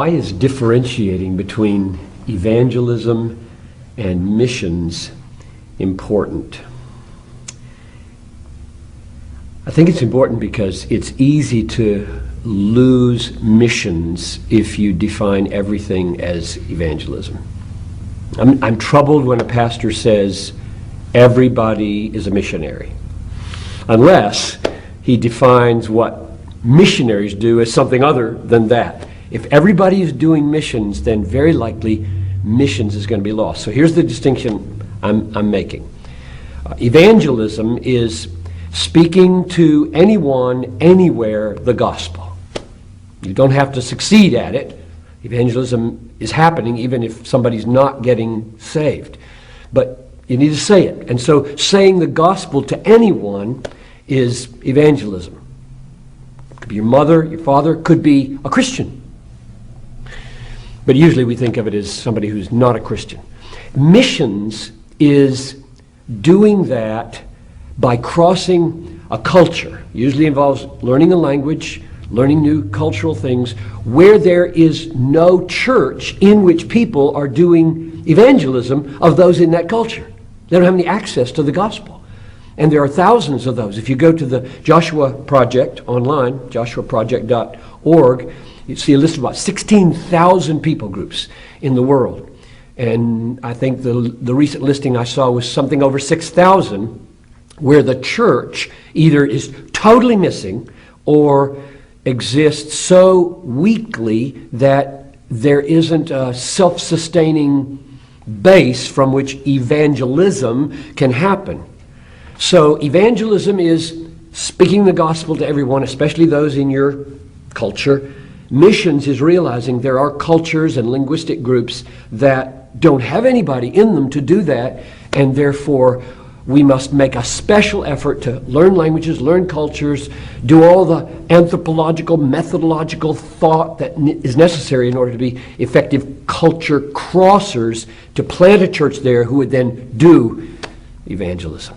Why is differentiating between evangelism and missions important? I think it's important because it's easy to lose missions if you define everything as evangelism. I'm troubled when a pastor says everybody is a missionary, unless he defines what missionaries do as something other than that. If everybody is doing missions, then very likely missions is going to be lost. So here's the distinction I'm making. Evangelism is speaking to anyone, anywhere, the gospel. You don't have to succeed at it. Evangelism is happening even if somebody's not getting saved. But you need to say it. And so saying the gospel to anyone is evangelism. It could be your mother, your father, could be a Christian. But usually we think of it as somebody who's not a Christian. Missions is doing that by crossing a culture. Usually involves learning a language, learning new cultural things, where there is no church in which people are doing evangelism of those in that culture. They don't have any access to the gospel. And there are thousands of those. If you go to the Joshua Project online, joshuaproject.org, you see a list of about 16,000 people groups in the world. And I think the recent listing I saw was something over 6,000, where the church either is totally missing or exists so weakly that there isn't a self-sustaining base from which evangelism can happen. So evangelism is speaking the gospel to everyone, especially those in your culture. Missions is realizing there are cultures and linguistic groups that don't have anybody in them to do that, and therefore we must make a special effort to learn languages, learn cultures, do all the anthropological, methodological thought that is necessary in order to be effective culture crossers to plant a church there who would then do evangelism.